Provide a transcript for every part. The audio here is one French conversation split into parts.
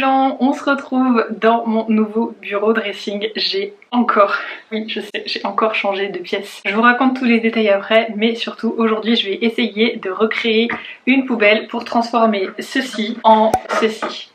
gens, on se retrouve dans mon nouveau bureau dressing. J'ai encore changé de pièce. Je vous raconte tous les détails après, mais surtout aujourd'hui je vais essayer de recréer une poubelle pour transformer ceci en ceci.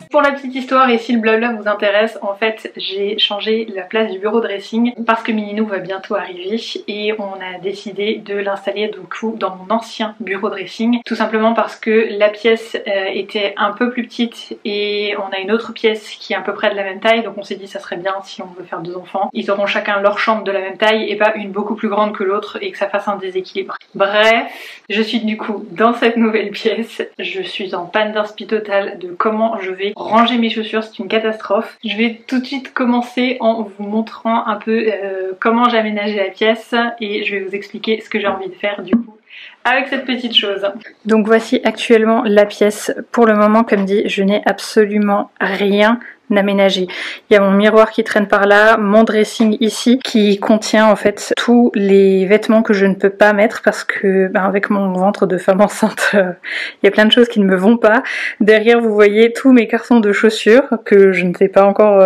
Pour la petite histoire, et si le blabla vous intéresse, en fait j'ai changé la place du bureau dressing parce que Mininou va bientôt arriver et on a décidé de l'installer du coup dans mon ancien bureau dressing, tout simplement parce que la pièce était un peu plus petite et on a une autre pièce qui est à peu près de la même taille, donc on s'est dit ça serait bien si on veut faire 2 enfants, ils auront chacun leur chambre de la même taille et pas une beaucoup plus grande que l'autre et que ça fasse un déséquilibre. Bref, je suis du coup dans cette nouvelle pièce, je suis en panne d'inspi totale de comment je vais ranger mes chaussures, c'est une catastrophe. Je vais tout de suite commencer en vous montrant un peu comment j'ai aménagé la pièce et je vais vous expliquer ce que j'ai envie de faire du coup avec cette petite chose. Donc voici actuellement la pièce. Pour le moment, comme dit, je n'ai absolument rien aménagé. Il y a mon miroir qui traîne par là, mon dressing ici qui contient en fait tous les vêtements que je ne peux pas mettre parce que avec mon ventre de femme enceinte il y a plein de choses qui ne me vont pas. Derrière vous voyez tous mes cartons de chaussures que je ne sais pas encore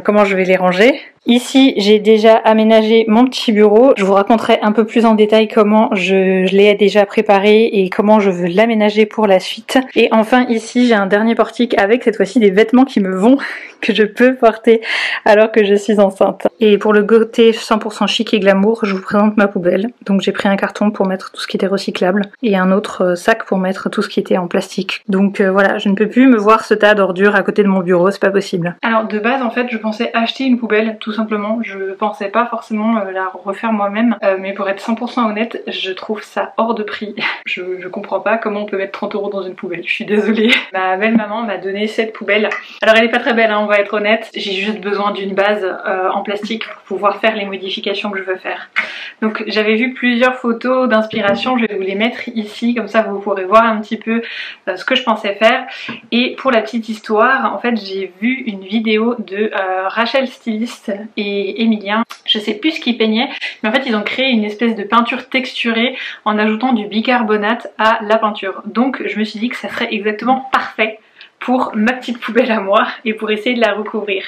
comment je vais les ranger. Ici j'ai déjà aménagé mon petit bureau, je vous raconterai un peu plus en détail comment je l'ai déjà préparé et comment je veux l'aménager pour la suite. Et enfin ici j'ai un dernier portique avec cette fois-ci des vêtements qui me vont, que je peux porter alors que je suis enceinte. Et pour le côté 100% chic et glamour, je vous présente ma poubelle. Donc j'ai pris un carton pour mettre tout ce qui était recyclable et un autre sac pour mettre tout ce qui était en plastique. Donc voilà, je ne peux plus me voir ce tas d'ordures à côté de mon bureau, c'est pas possible. Alors de base en fait je pensais acheter une poubelle tout simplement, je pensais pas forcément la refaire moi-même, mais pour être 100% honnête, je trouve ça hors de prix. Je comprends pas comment on peut mettre 30 € dans une poubelle, je suis désolée. Ma belle maman m'a donné cette poubelle. Alors elle est pas très belle, on va être honnête, j'ai juste besoin d'une base en plastique pour pouvoir faire les modifications que je veux faire. Donc j'avais vu plusieurs photos d'inspiration, je vais vous les mettre ici, comme ça vous pourrez voir un petit peu ce que je pensais faire. Et pour la petite histoire, en fait j'ai vu une vidéo de Rachel Styliste et Emilien, je sais plus ce qu'ils peignaient, mais en fait ils ont créé une espèce de peinture texturée en ajoutant du bicarbonate à la peinture. Donc je me suis dit que ça serait exactement parfait pour ma petite poubelle à moi et pour essayer de la recouvrir.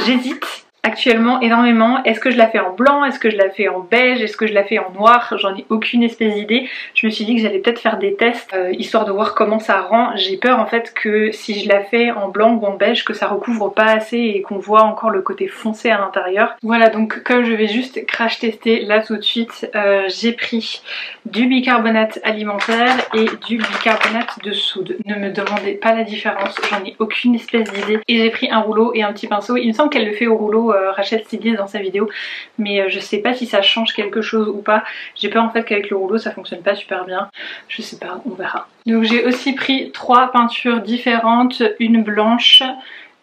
J'hésite actuellement énormément, est-ce que je la fais en blanc, est-ce que je la fais en beige, est-ce que je la fais en noir, j'en ai aucune espèce d'idée. Je me suis dit que j'allais peut-être faire des tests histoire de voir comment ça rend. J'ai peur en fait que si je la fais en blanc ou en beige, que ça recouvre pas assez et qu'on voit encore le côté foncé à l'intérieur. Voilà, donc comme je vais juste crash tester là tout de suite, j'ai pris du bicarbonate alimentaire et du bicarbonate de soude. Ne me demandez pas la différence, j'en ai aucune espèce d'idée. Et j'ai pris un rouleau et un petit pinceau, il me semble qu'elle le fait au rouleau Rachel Styliste dans sa vidéo, mais je sais pas si ça change quelque chose ou pas. J'ai peur en fait qu'avec le rouleau ça fonctionne pas super bien, je sais pas, on verra. Donc j'ai aussi pris 3 peintures différentes, une blanche,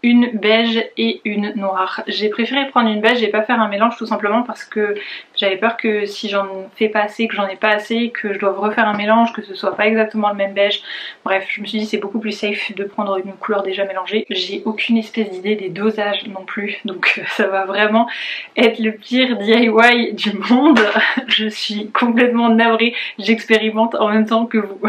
une beige et une noire. J'ai préféré prendre une beige et pas faire un mélange tout simplement parce que j'avais peur que si j'en fais pas assez, que j'en ai pas assez, que je doive refaire un mélange, que ce soit pas exactement le même beige. Bref, je me suis dit c'est beaucoup plus safe de prendre une couleur déjà mélangée. J'ai aucune espèce d'idée des dosages non plus, donc ça va vraiment être le pire DIY du monde. Je suis complètement navrée, j'expérimente en même temps que vous.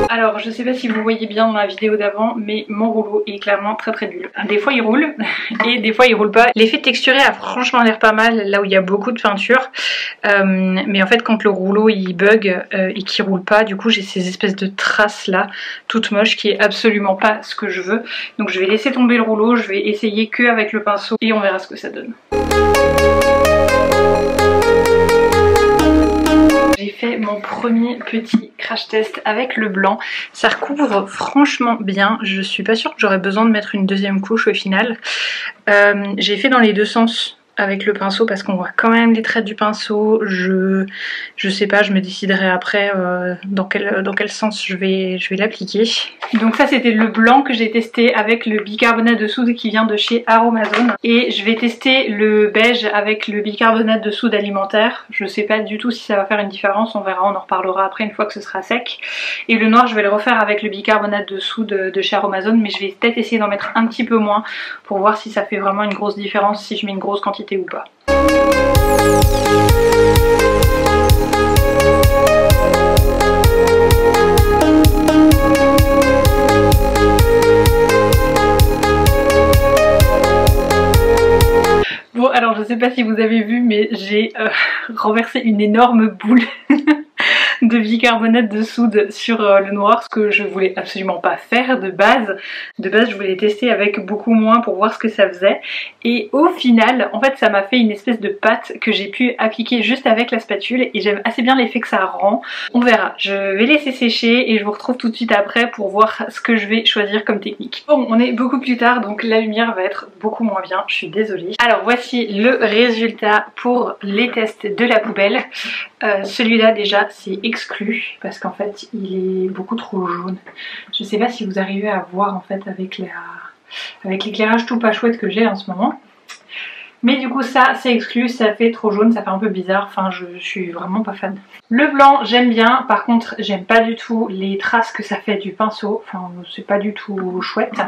Alors je sais pas si vous voyez bien dans la vidéo d'avant, mais mon rouleau est clairement très nul. Des fois il roule et des fois il roule pas. L'effet texturé a franchement l'air pas mal là où il y a beaucoup de peinture, mais en fait quand le rouleau il bug et qu'il roule pas, du coup j'ai ces espèces de traces là toutes moches qui est absolument pas ce que je veux. Donc je vais laisser tomber le rouleau, je vais essayer que avec le pinceau et on verra ce que ça donne. J'ai fait mon premier petit crash test avec le blanc, ça recouvre franchement bien, je suis pas sûre que j'aurais besoin de mettre une deuxième couche au final. J'ai fait dans les deux sens avec le pinceau parce qu'on voit quand même les traits du pinceau. Je sais pas, je me déciderai après dans quel sens je vais l'appliquer. Donc ça c'était le blanc que j'ai testé avec le bicarbonate de soude qui vient de chez Aromazone. Et je vais tester le beige avec le bicarbonate de soude alimentaire. Je sais pas du tout si ça va faire une différence, on verra, on en reparlera après une fois que ce sera sec. Et le noir je vais le refaire avec le bicarbonate de soude de chez Aromazone, mais je vais peut-être essayer d'en mettre un petit peu moins pour voir si ça fait vraiment une grosse différence, si je mets une grosse quantité ou pas. Bon alors je sais pas si vous avez vu mais j'ai renversé une énorme boule de bicarbonate de soude sur le noir, ce que je voulais absolument pas faire de base. De base je voulais tester avec beaucoup moins pour voir ce que ça faisait et au final en fait ça m'a fait une espèce de pâte que j'ai pu appliquer juste avec la spatule et j'aime assez bien l'effet que ça rend. On verra, je vais laisser sécher et je vous retrouve tout de suite après pour voir ce que je vais choisir comme technique. Bon, on est beaucoup plus tard donc la lumière va être beaucoup moins bien, je suis désolée. Alors voici le résultat pour les tests de la poubelle. Celui-là déjà c'est exclu parce qu'en fait il est beaucoup trop jaune. Je sais pas si vous arrivez à voir en fait avec l'éclairage tout pas chouette que j'ai en ce moment. Mais du coup ça c'est exclu, ça fait trop jaune, ça fait un peu bizarre, enfin je suis vraiment pas fan. Le blanc j'aime bien, par contre j'aime pas du tout les traces que ça fait du pinceau, enfin c'est pas du tout chouette.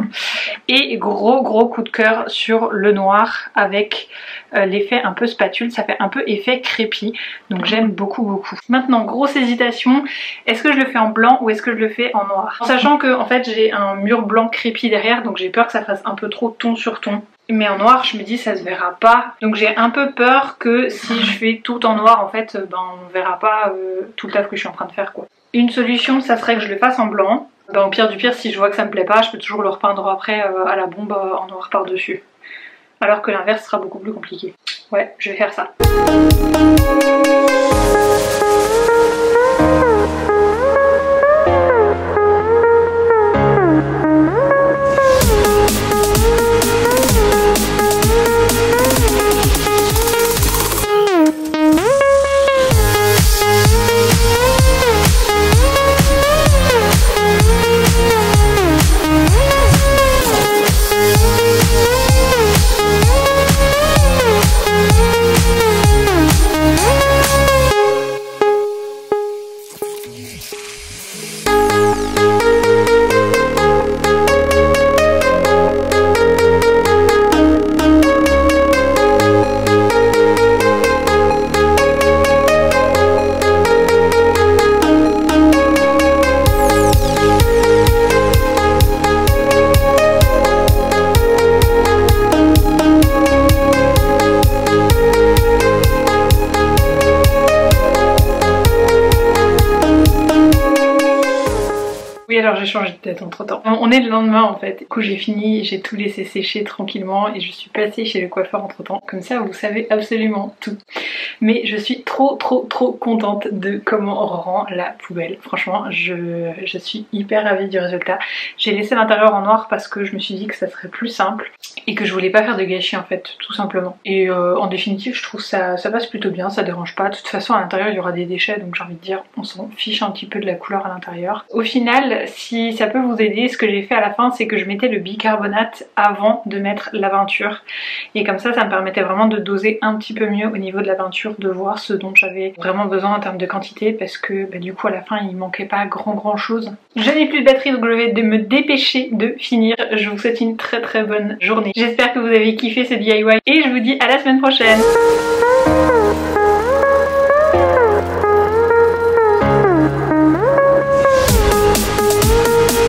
Et gros coup de cœur sur le noir avec l'effet un peu spatule, ça fait un peu effet crépi, donc j'aime beaucoup. Maintenant grosse hésitation, est-ce que je le fais en blanc ou est-ce que je le fais en noir? En sachant que en fait j'ai un mur blanc crépi derrière, donc j'ai peur que ça fasse un peu trop ton sur ton. Mais en noir je me dis ça se verra pas, donc j'ai un peu peur que si je fais tout en noir en fait ben on verra pas tout le taf que je suis en train de faire quoi. Une solution ça serait que je le fasse en blanc, ben au pire du pire si je vois que ça me plaît pas je peux toujours le repeindre après à la bombe en noir par dessus. Alors que l'inverse sera beaucoup plus compliqué. Ouais je vais faire ça. Alors j'ai changé de tête entre temps. On est le lendemain en fait. Du coup j'ai fini, j'ai tout laissé sécher tranquillement et je suis passée chez le coiffeur entre temps. Comme ça vous savez absolument tout. Mais je suis trop contente de comment on rend la poubelle. Franchement je suis hyper ravie du résultat. J'ai laissé l'intérieur en noir parce que je me suis dit que ça serait plus simple et que je voulais pas faire de gâchis en fait, tout simplement. Et en définitive je trouve ça passe plutôt bien, ça dérange pas. De toute façon à l'intérieur il y aura des déchets donc j'ai envie de dire on s'en fiche un petit peu de la couleur à l'intérieur. Au final si ça peut vous aider, ce que j'ai fait à la fin c'est que je mettais le bicarbonate avant de mettre la peinture et comme ça me permettait vraiment de doser un petit peu mieux au niveau de la peinture, de voir ce dont j'avais vraiment besoin en termes de quantité parce que du coup à la fin il manquait pas grand chose. Je n'ai plus de batterie donc je vais me dépêcher de finir. Je vous souhaite une très bonne journée. J'espère que vous avez kiffé ce DIY et je vous dis à la semaine prochaine.